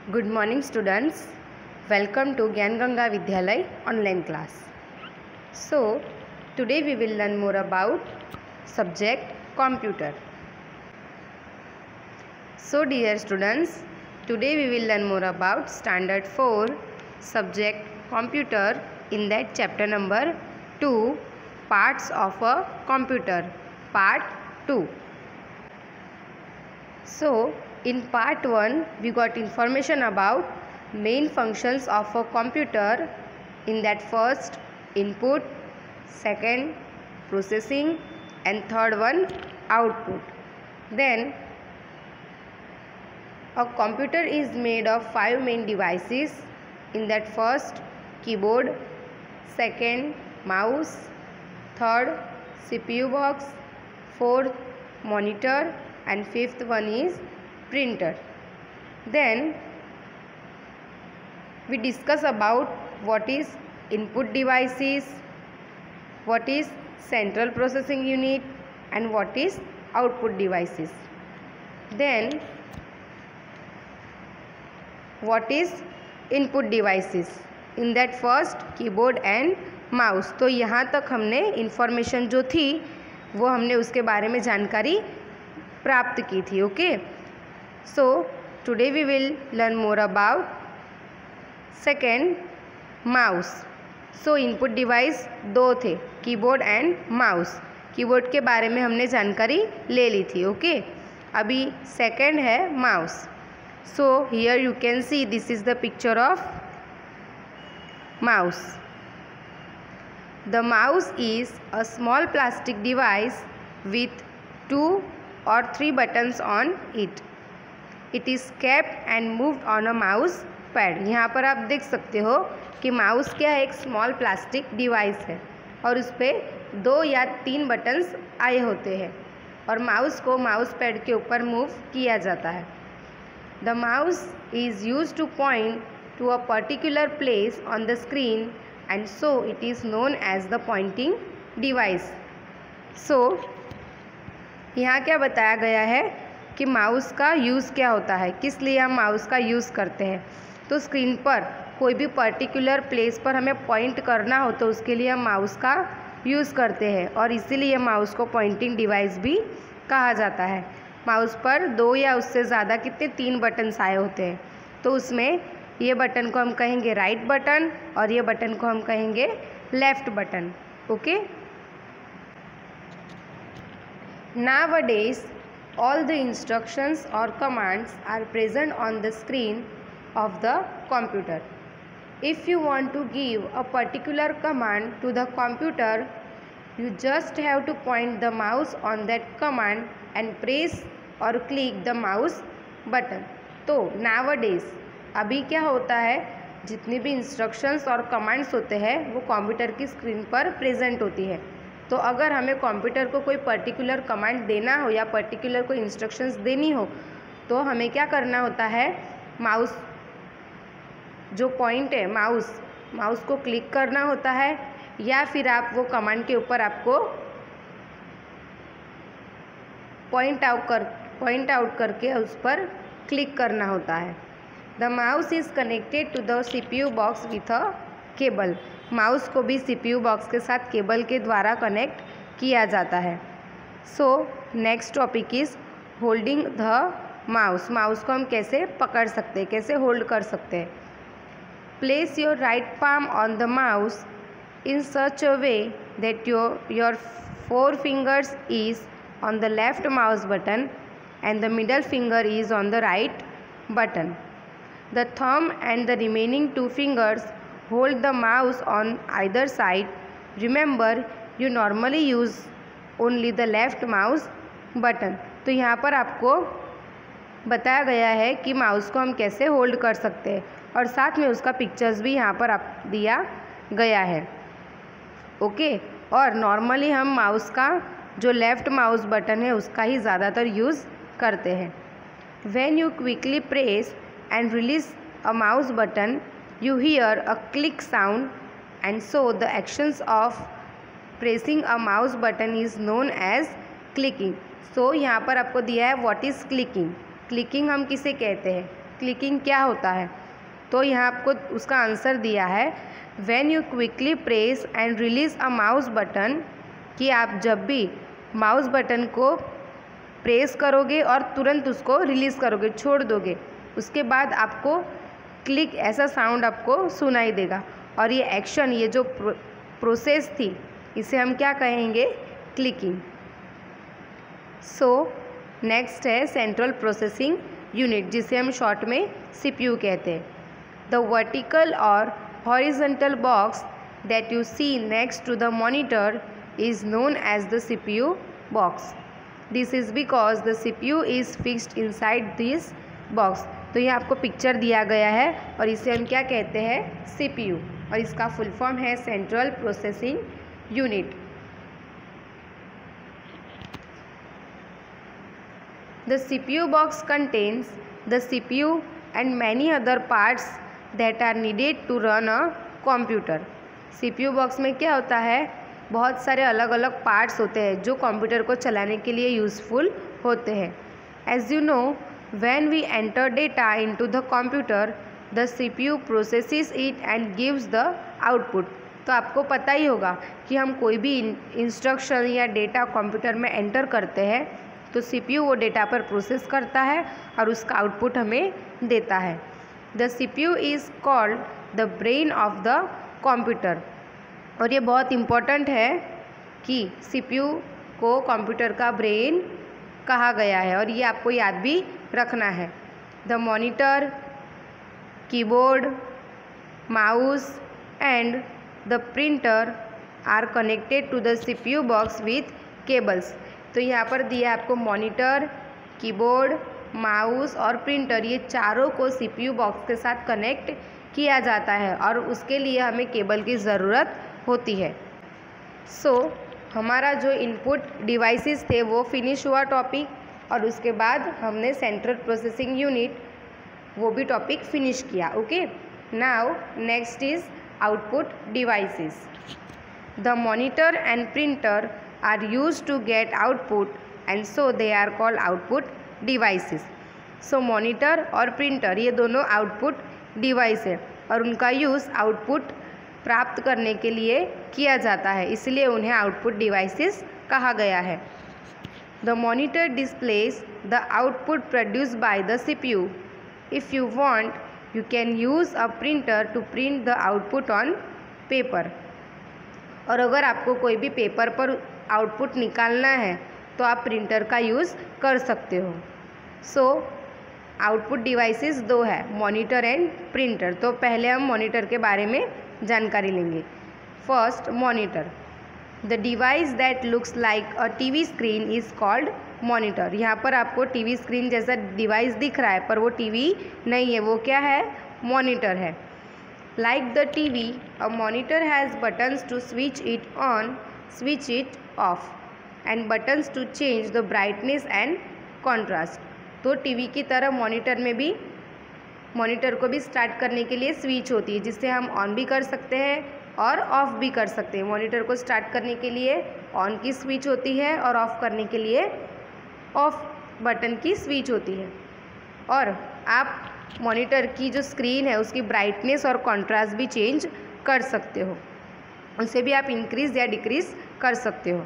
Good morning students. Welcome to Gyan Ganga Vidyalay online class. So today we will learn more about subject computer. So dear students, today we will learn more about standard 4 subject computer, in that chapter number 2 parts of a computer, part 2. So in part 1 we got information about main functions of a computer, in that first input, second processing, and third one output. Then a computer is made of 5 main devices, in that first keyboard, second mouse, third CPU box, fourth monitor, and fifth one is printer. Then we discuss about what is input devices, what is central processing unit, and what is output devices. Then what is input devices, in that first keyboard and mouse. तो यहाँ तक हमने information जो थी वो हमने उसके बारे में जानकारी प्राप्त की थी. Okay, so today we will learn more about second mouse. So input device दो थे, कीबोर्ड एंड माउस. कीबोर्ड के बारे में हमने जानकारी ले ली थी. ओके, अभी सेकेंड है mouse. So here you can see this is the picture of mouse. The mouse is a small plastic device with 2 or 3 buttons on it. It is kept and moved on a mouse pad. यहाँ पर आप देख सकते हो कि mouse क्या है, एक स्मॉल प्लास्टिक डिवाइस है और उस पर 2 या 3 बटन्स आए होते हैं और माउस को माउस पैड के ऊपर मूव किया जाता है. The mouse is used to point to a particular place on the screen and so it is known as the pointing device. So यहाँ क्या बताया गया है कि माउस का यूज़ क्या होता है, किस लिए हम माउस का यूज़ करते हैं. तो स्क्रीन पर कोई भी पर्टिकुलर प्लेस पर हमें पॉइंट करना हो तो उसके लिए हम माउस का यूज़ करते हैं और इसीलिए माउस को पॉइंटिंग डिवाइस भी कहा जाता है. माउस पर 2 या उससे ज़्यादा कितने 3 बटन्स आए होते हैं, तो उसमें ये बटन को हम कहेंगे राइट बटन और ये बटन को हम कहेंगे left button. Okay, nowadays all the instructions or commands are present on the screen of the computer. If you want to give a particular command to the computer, you just have to point the mouse on that command and press or click the mouse button. तो nowadays अभी क्या होता है, जितनी भी instructions और commands होते हैं वो कंप्यूटर की स्क्रीन पर प्रेजेंट होती है. तो अगर हमें कंप्यूटर को कोई पर्टिकुलर कमांड देना हो या पर्टिकुलर कोई इंस्ट्रक्शंस देनी हो तो हमें क्या करना होता है, माउस जो पॉइंट है माउस को क्लिक करना होता है या फिर आप वो कमांड के ऊपर आपको पॉइंट आउट करके उस पर क्लिक करना होता है. The mouse is connected to the CPU box with a cable. Mouse को भी CPU बॉक्स के साथ केबल के द्वारा कनेक्ट किया जाता है. So next topic is holding the mouse. Mouse को हम कैसे पकड़ सकते हैं, कैसे होल्ड कर सकते हैं. Place your right palm on the mouse in such a way that your 4 fingers is on the left mouse button and the middle finger is on the right button. The thumb and the remaining 2 fingers hold the mouse on either side. Remember, you normally use only the left mouse button. तो यहाँ पर आपको बताया गया है कि mouse को हम कैसे होल्ड कर सकते हैं और साथ में उसका पिक्चर्स भी यहाँ पर आप दिया गया है. ओके, और नॉर्मली हम माउस का जो लेफ़्ट माउस बटन है उसका ही ज़्यादातर यूज़ करते हैं. When you quickly press and release a mouse button, you hear a click sound, and so the actions of pressing a mouse button is known as clicking. So यहाँ पर आपको दिया है व्हाट इज़ क्लिकिंग. क्लिकिंग हम किसे कहते हैं, clicking क्या होता है? तो यहाँ आपको उसका आंसर दिया है, when you quickly press and release a mouse button, कि आप जब भी माउस बटन को प्रेस करोगे और तुरंत उसको रिलीज़ करोगे, छोड़ दोगे, उसके बाद आपको क्लिक ऐसा साउंड आपको सुनाई देगा। और ये एक्शन, ये जो प्रोसेस थी, इसे हम क्या कहेंगे? क्लिकिंग। सो नेक्स्ट है सेंट्रल प्रोसेसिंग यूनिट, जिसे हम शॉर्ट में सीपीयू कहते हैं। द वर्टिकल और horizontal box that you see next to the monitor is known as the CPU box. This is because the CPU is fixed inside this box. तो ये आपको picture दिया गया है और इसे हम क्या कहते हैं? CPU, और इसका फुल फॉर्म है central processing unit. The CPU box contains the CPU and many other parts that are needed to run a computer. CPU box में क्या होता है? बहुत सारे अलग अलग पार्ट्स होते हैं जो कंप्यूटर को चलाने के लिए यूज़फुल होते हैं। As you know, when we enter data into the computer, the CPU processes it and gives the output. तो आपको पता ही होगा कि हम कोई भी इंस्ट्रक्शन या डेटा कंप्यूटर में एंटर करते हैं तो सीपीयू वो डेटा पर प्रोसेस करता है और उसका आउटपुट हमें देता है। The CPU is called the brain of the computer. और ये बहुत इम्पॉर्टेंट है कि सीपीयू को कंप्यूटर का ब्रेन कहा गया है, और ये आपको याद भी रखना है। The monitor, keyboard, mouse and the printer are connected to the CPU box with cables. तो यहाँ पर दिया आपको मॉनिटर, कीबोर्ड, माउस और प्रिंटर, ये चारों को सीपीयू बॉक्स के साथ कनेक्ट किया जाता है और उसके लिए हमें केबल की ज़रूरत होती है। सो हमारा जो इनपुट डिवाइसेस थे वो फिनिश हुआ टॉपिक, और उसके बाद हमने सेंट्रल प्रोसेसिंग यूनिट वो भी टॉपिक फिनिश किया। Okay, now next is output devices. The monitor and printer are used to get output and so they are called output devices. So monitor और printer ये दोनों आउटपुट डिवाइस है और उनका use output प्राप्त करने के लिए किया जाता है, इसलिए उन्हें आउटपुट डिवाइसेस कहा गया है। The monitor displays the output produce by the CPU. If you want, you can use a printer to print the output on paper. और अगर आपको कोई भी पेपर पर आउटपुट निकालना है तो आप प्रिंटर का यूज़ कर सकते हो। सो आउटपुट डिवाइसेस दो है, मॉनिटर एंड प्रिंटर। तो पहले हम मॉनिटर के बारे में जानकारी लेंगे। First, monitor. The device that looks like a TV screen is called monitor. यहाँ पर आपको टीवी स्क्रीन जैसा डिवाइस दिख रहा है पर वो टीवी नहीं है, वो क्या है? मॉनिटर है। Like the TV, a monitor has buttons to switch it on, switch it off and buttons to change the brightness and contrast. तो टीवी की तरह मॉनिटर में भी मॉनिटर को भी स्टार्ट करने के लिए स्विच होती है, जिससे हम ऑन भी कर सकते हैं और ऑफ़ भी कर सकते हैं। मॉनिटर को स्टार्ट करने के लिए ऑन की स्विच होती है और ऑफ़ करने के लिए ऑफ़ बटन की स्विच होती है। और आप मॉनिटर की जो स्क्रीन है उसकी ब्राइटनेस और कॉन्ट्रास्ट भी चेंज कर सकते हो, उसे भी आप इंक्रीज़ या डिक्रीज़ कर सकते हो।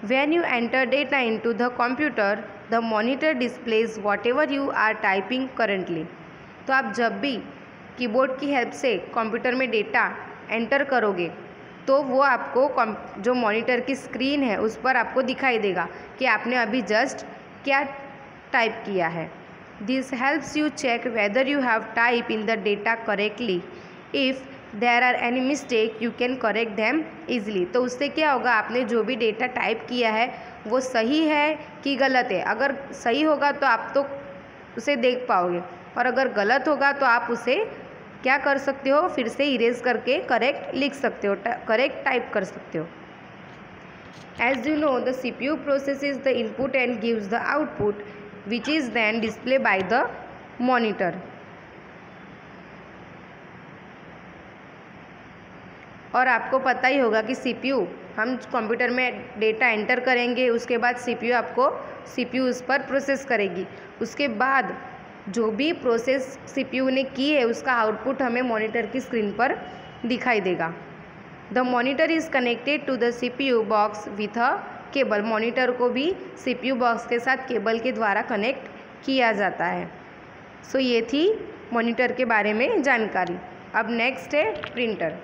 When you enter data into the computer, the monitor displays whatever you are typing currently. तो आप जब भी कीबोर्ड की हेल्प से कंप्यूटर में डेटा एंटर करोगे तो वो आपको जो मॉनिटर की स्क्रीन है उस पर आपको दिखाई देगा कि आपने अभी जस्ट क्या टाइप किया है। This helps you check whether you have type in the data correctly. If there are any mistake you can correct them easily. तो उससे क्या होगा, आपने जो भी डेटा टाइप किया है वो सही है कि गलत है। अगर सही होगा तो आप तो उसे देख पाओगे, और अगर गलत होगा तो आप उसे क्या कर सकते हो, फिर से इरेज करके करेक्ट लिख सकते हो, करेक्ट टाइप कर सकते हो। As you know, the CPU processes the input and gives the output which is then display by the monitor. और आपको पता ही होगा कि सीपीयू, हम कंप्यूटर में डेटा एंटर करेंगे, उसके बाद सीपीयू उस पर प्रोसेस करेगी, उसके बाद जो भी प्रोसेस सीपीयू ने की है उसका आउटपुट हमें मॉनिटर की स्क्रीन पर दिखाई देगा। The monitor is connected to the CPU box with a cable. Monitor को भी सीपीयू बॉक्स के साथ केबल के द्वारा कनेक्ट किया जाता है। सो ये थी मॉनिटर के बारे में जानकारी। अब नेक्स्ट है प्रिंटर।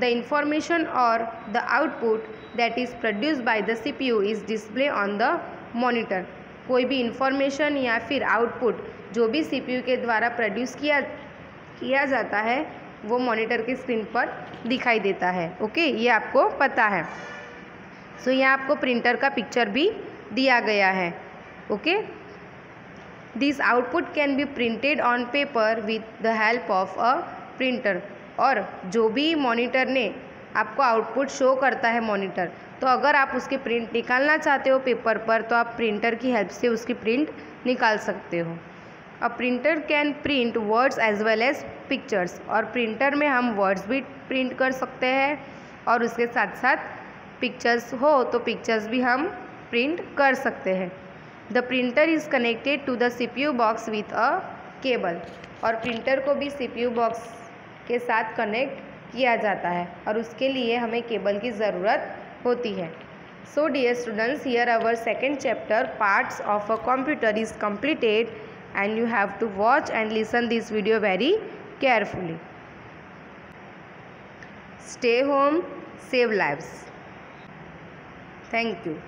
द इंफॉर्मेशन और the output that is produced by the CPU is display on the monitor. कोई भी इंफॉर्मेशन या फिर आउटपुट जो भी सीपीयू के द्वारा प्रोड्यूस किया जाता है वो मॉनिटर की स्क्रीन पर दिखाई देता है। ओके, ये आपको पता है। सो यहाँ आपको प्रिंटर का पिक्चर भी दिया गया है। Okay, this output can be printed on paper with the help of a printer. और जो भी मॉनिटर ने आपको आउटपुट शो करता है मॉनिटर, तो अगर आप उसकी प्रिंट निकालना चाहते हो पेपर पर तो आप प्रिंटर की हेल्प से उसकी प्रिंट निकाल सकते हो। A printer can print words as well as pictures. और प्रिंटर में हम वर्ड्स भी प्रिंट कर सकते हैं और उसके साथ साथ पिक्चर्स हो तो पिक्चर्स भी हम प्रिंट कर सकते हैं। The printer is connected to the CPU box with a cable. और प्रिंटर को भी सीपीयू बॉक्स के साथ कनेक्ट किया जाता है और उसके लिए हमें केबल की ज़रूरत होती है। So dear students, here our second chapter parts of a computer is completed and you have to watch and listen this video very carefully. Stay home, save lives. Thank you.